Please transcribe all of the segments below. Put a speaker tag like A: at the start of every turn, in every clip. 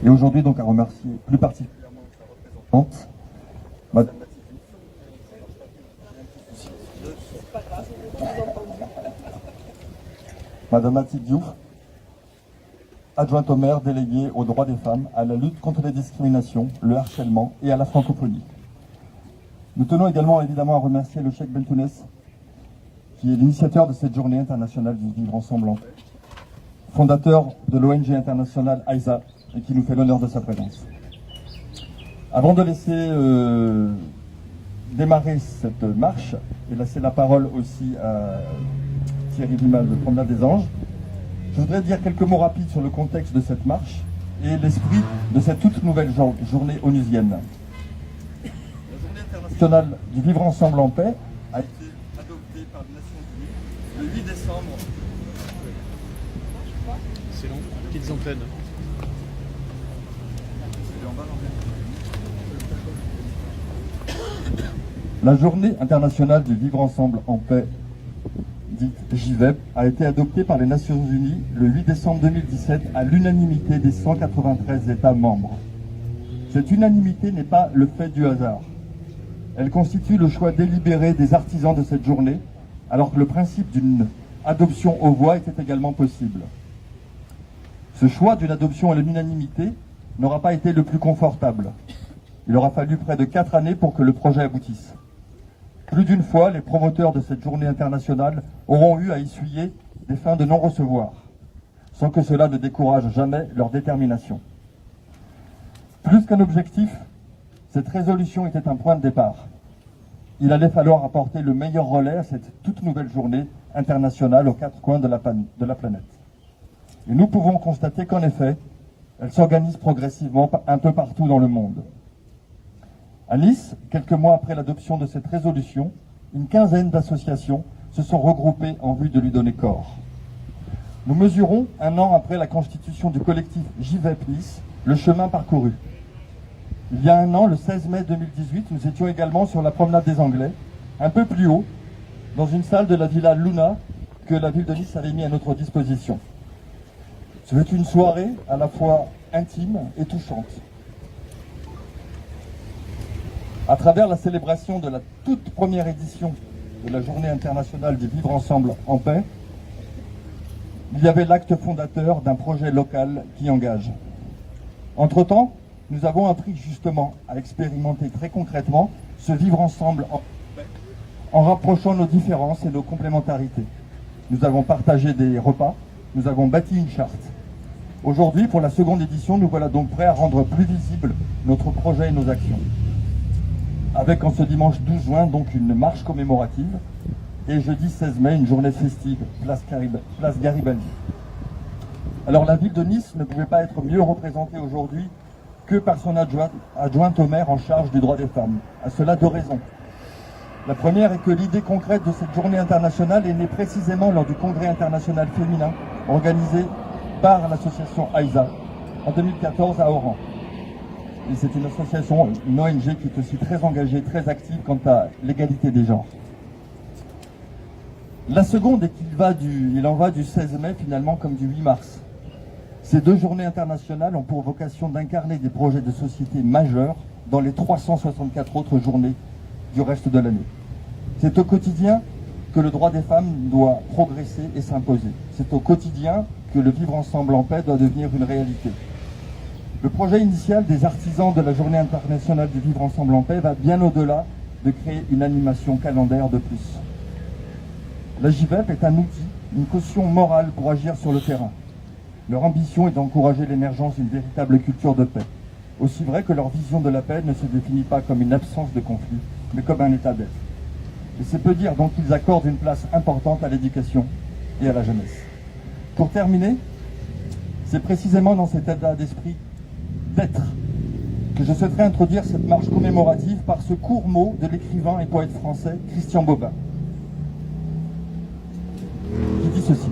A: Et aujourd'hui, donc, à remercier plus particulièrement sa représentante, Madame Mathilde Diouf, adjointe au maire déléguée aux droits des femmes, à la lutte contre les discriminations, le harcèlement et à la francophonie. Nous tenons également évidemment à remercier le Cheikh Bentounès, qui est l'initiateur de cette journée internationale du Vivre Ensemble en paix, fondateur de l'ONG internationale AISA, et qui nous fait l'honneur de sa présence. Avant de laisser démarrer cette marche et laisser la parole aussi à Thierry Vimal de Promenade des Anges, je voudrais dire quelques mots rapides sur le contexte de cette marche et l'esprit de cette toute nouvelle journée onusienne. La journée internationale du Vivre Ensemble en paix a été adoptée par les Nations Unies le 8 décembre.
B: C'est long, petites antennes.
A: La journée internationale du Vivre Ensemble en paix, dite JVEP, a été adoptée par les Nations Unies le 8 décembre 2017 à l'unanimité des 193 États membres. Cette unanimité n'est pas le fait du hasard. Elle constitue le choix délibéré des artisans de cette journée, alors que le principe d'une adoption aux voix était également possible. Ce choix d'une adoption à l'unanimité n'aura pas été le plus confortable. Il aura fallu près de 4 années pour que le projet aboutisse. Plus d'une fois, les promoteurs de cette journée internationale auront eu à essuyer des fins de non-recevoir, sans que cela ne décourage jamais leur détermination. Plus qu'un objectif, cette résolution était un point de départ. Il allait falloir apporter le meilleur relais à cette toute nouvelle journée internationale aux 4 coins de la planète. Et nous pouvons constater qu'en effet, elle s'organise progressivement un peu partout dans le monde. À Nice, quelques mois après l'adoption de cette résolution, une quinzaine d'associations se sont regroupées en vue de lui donner corps. Nous mesurons, un an après la constitution du collectif JVEP Nice, le chemin parcouru. Il y a un an, le 16 mai 2018, nous étions également sur la promenade des Anglais, un peu plus haut, dans une salle de la Villa Luna que la ville de Nice avait mis à notre disposition. Ce fut une soirée à la fois intime et touchante. À travers la célébration de la toute première édition de la Journée internationale du Vivre Ensemble en paix, il y avait l'acte fondateur d'un projet local qui engage. Entre-temps, nous avons appris justement à expérimenter très concrètement ce vivre ensemble en rapprochant nos différences et nos complémentarités. Nous avons partagé des repas, nous avons bâti une charte. Aujourd'hui, pour la seconde édition, nous voilà donc prêts à rendre plus visible notre projet et nos actions. Avec en ce dimanche 12 juin donc une marche commémorative et jeudi 16 mai une journée festive, place Garibaldi. Alors la ville de Nice ne pouvait pas être mieux représentée aujourd'hui que par son adjointe au maire en charge du droit des femmes. À cela 2 raisons. La première est que l'idée concrète de cette journée internationale est née précisément lors du congrès international féminin organisé par l'association AISA en 2014 à Oran. Et c'est une association, une ONG qui est aussi très engagée, très active quant à l'égalité des genres. La seconde est qu'il en va du 16 mai finalement comme du 8 mars. Ces 2 journées internationales ont pour vocation d'incarner des projets de société majeurs dans les 364 autres journées du reste de l'année. C'est au quotidien que le droit des femmes doit progresser et s'imposer. C'est au quotidien que le vivre ensemble en paix doit devenir une réalité. Le projet initial des artisans de la Journée internationale du Vivre Ensemble en paix va bien au-delà de créer une animation calendaire de plus. La JVEP est un outil, une caution morale pour agir sur le terrain. Leur ambition est d'encourager l'émergence d'une véritable culture de paix. Aussi vrai que leur vision de la paix ne se définit pas comme une absence de conflit, mais comme un état d'être. Et c'est peu dire donc qu'ils accordent une place importante à l'éducation et à la jeunesse. Pour terminer, c'est précisément dans cet état d'esprit d'être que je souhaiterais introduire cette marche commémorative par ce court mot de l'écrivain et poète français Christian Bobin, qui dit ceci.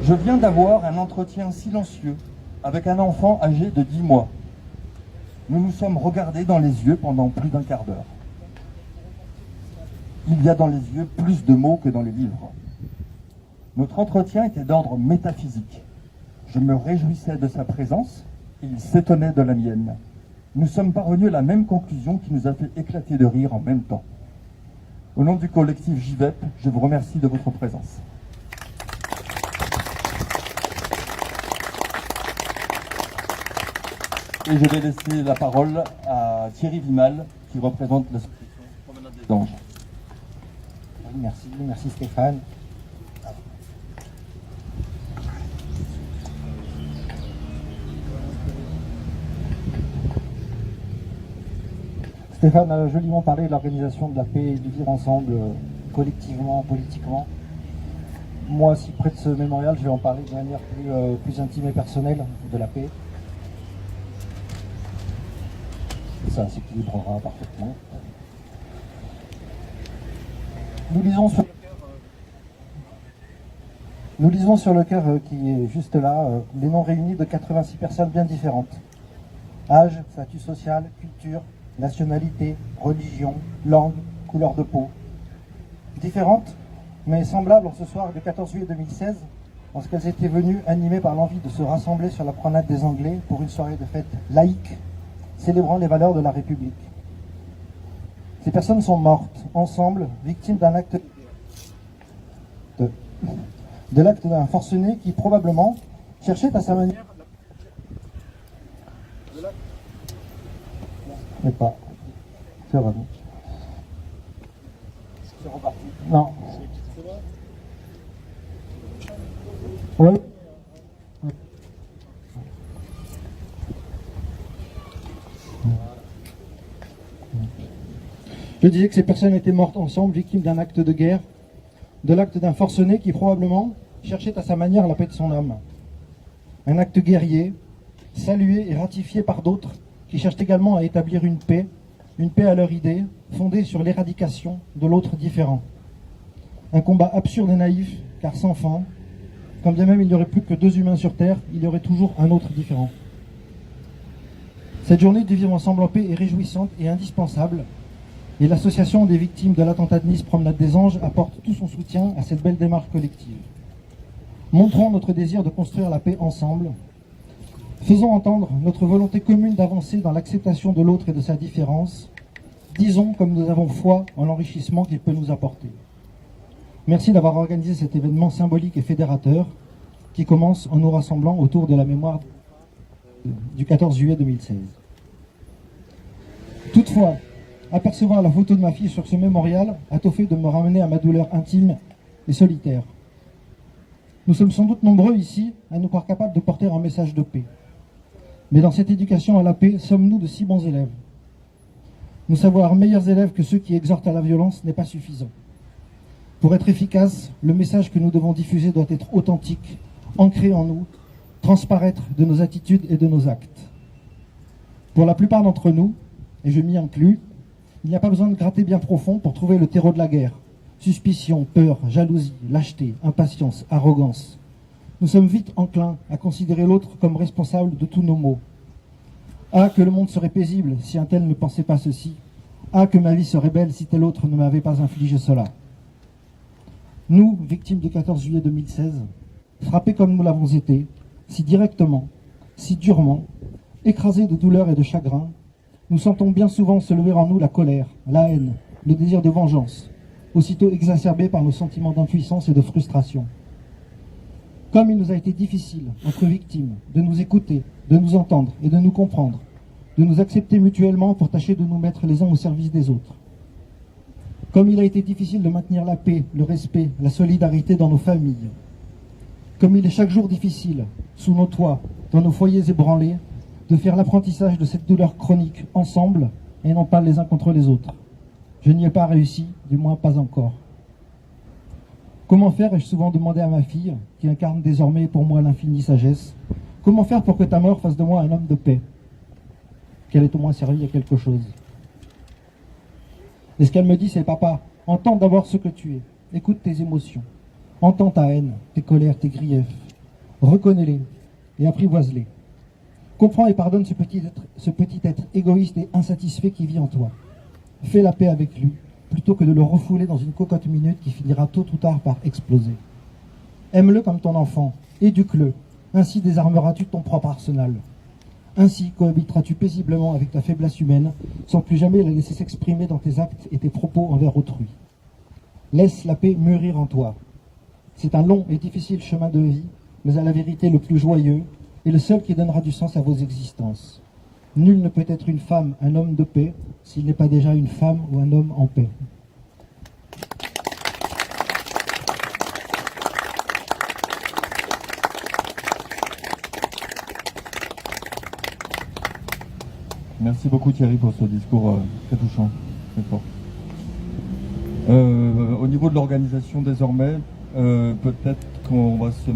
A: Je viens d'avoir un entretien silencieux avec un enfant âgé de 10 mois. Nous nous sommes regardés dans les yeux pendant plus d'1 quart d'heure. Il y a dans les yeux plus de mots que dans les livres. Notre entretien était d'ordre métaphysique. Je me réjouissais de sa présence et il s'étonnait de la mienne. Nous sommes parvenus à la même conclusion qui nous a fait éclater de rire en même temps. Au nom du collectif JVEP, je vous remercie de votre présence. Et je vais laisser la parole à Thierry Vimal, qui représente l'association Promenade des Anges.
C: Oui, merci Stéphane. Stéphane a joliment parlé de l'organisation de la paix et du vivre ensemble, collectivement, politiquement. Moi, si près de ce mémorial, je vais en parler de manière plus intime et personnelle de la paix. Ça s'équilibrera parfaitement. Nous lisons sur le cœur qui est juste là, les noms réunis de 86 personnes bien différentes. Âge, statut social, culture, nationalité, religion, langue, couleur de peau. Différentes, mais semblables en ce soir du 14 juillet 2016, lorsqu'elles étaient venues animées par l'envie de se rassembler sur la promenade des Anglais pour une soirée de fête laïque, célébrant les valeurs de la République. Ces personnes sont mortes, ensemble, victimes d'un acte de l'acte d'un forcené qui probablement cherchait à sa manière. Mais pas. C'est revenu. C'est reparti. Non. Oui. Je disais que ces personnes étaient mortes ensemble, victimes d'un acte de guerre, de l'acte d'un forcené qui probablement cherchait à sa manière la paix de son âme. Un acte guerrier, salué et ratifié par d'autres qui cherchent également à établir une paix à leur idée, fondée sur l'éradication de l'autre différent. Un combat absurde et naïf, car sans fin, quand bien même il n'y aurait plus que 2 humains sur Terre, il y aurait toujours un autre différent. Cette journée du vivre ensemble en paix est réjouissante et indispensable, et l'association des victimes de l'attentat de Nice Promenade des Anges apporte tout son soutien à cette belle démarche collective. Montrons notre désir de construire la paix ensemble. Faisons entendre notre volonté commune d'avancer dans l'acceptation de l'autre et de sa différence. Disons comme nous avons foi en l'enrichissement qu'il peut nous apporter. Merci d'avoir organisé cet événement symbolique et fédérateur qui commence en nous rassemblant autour de la mémoire du 14 juillet 2016. Toutefois, apercevoir la photo de ma fille sur ce mémorial a tout fait de me ramener à ma douleur intime et solitaire. Nous sommes sans doute nombreux ici à nous croire capables de porter un message de paix. Mais dans cette éducation à la paix, sommes-nous de si bons élèves? Nous savoir meilleurs élèves que ceux qui exhortent à la violence n'est pas suffisant. Pour être efficace, le message que nous devons diffuser doit être authentique, ancré en nous, transparaître de nos attitudes et de nos actes. Pour la plupart d'entre nous, et je m'y inclus, il n'y a pas besoin de gratter bien profond pour trouver le terreau de la guerre. Suspicion, peur, jalousie, lâcheté, impatience, arrogance. Nous sommes vite enclins à considérer l'autre comme responsable de tous nos maux. Ah, que le monde serait paisible si un tel ne pensait pas ceci. Ah, que ma vie serait belle si tel autre ne m'avait pas infligé cela. Nous, victimes du 14 juillet 2016, frappés comme nous l'avons été, si directement, si durement, écrasés de douleur et de chagrin, nous sentons bien souvent se lever en nous la colère, la haine, le désir de vengeance, aussitôt exacerbés par nos sentiments d'impuissance et de frustration. Comme il nous a été difficile, entre victimes, de nous écouter, de nous entendre et de nous comprendre, de nous accepter mutuellement pour tâcher de nous mettre les uns au service des autres. Comme il a été difficile de maintenir la paix, le respect, la solidarité dans nos familles. Comme il est chaque jour difficile, sous nos toits, dans nos foyers ébranlés, de faire l'apprentissage de cette douleur chronique ensemble et non pas les uns contre les autres. Je n'y ai pas réussi, du moins pas encore. Comment faire, ai-je souvent demandé à ma fille, qui incarne désormais pour moi l'infinie sagesse, comment faire pour que ta mort fasse de moi un homme de paix? Qu'elle ait au moins servi à quelque chose. Et ce qu'elle me dit, c'est: papa, entends d'abord ce que tu es, écoute tes émotions, entends ta haine, tes colères, tes griefs, reconnais-les et apprivoise-les. Comprends et pardonne ce petit être égoïste et insatisfait qui vit en toi. Fais la paix avec lui, plutôt que de le refouler dans une cocotte minute qui finira tôt ou tard par exploser. Aime-le comme ton enfant, éduque-le, ainsi désarmeras-tu ton propre arsenal. Ainsi cohabiteras-tu paisiblement avec ta faiblesse humaine, sans plus jamais la laisser s'exprimer dans tes actes et tes propos envers autrui. Laisse la paix mûrir en toi. C'est un long et difficile chemin de vie, mais à la vérité le plus joyeux, et le seul qui donnera du sens à vos existences. Nul ne peut être une femme, un homme de paix, s'il n'est pas déjà une femme ou un homme en paix.
A: Merci beaucoup Thierry pour ce discours très touchant, très fort. Au niveau de l'organisation désormais, peut-être qu'on va se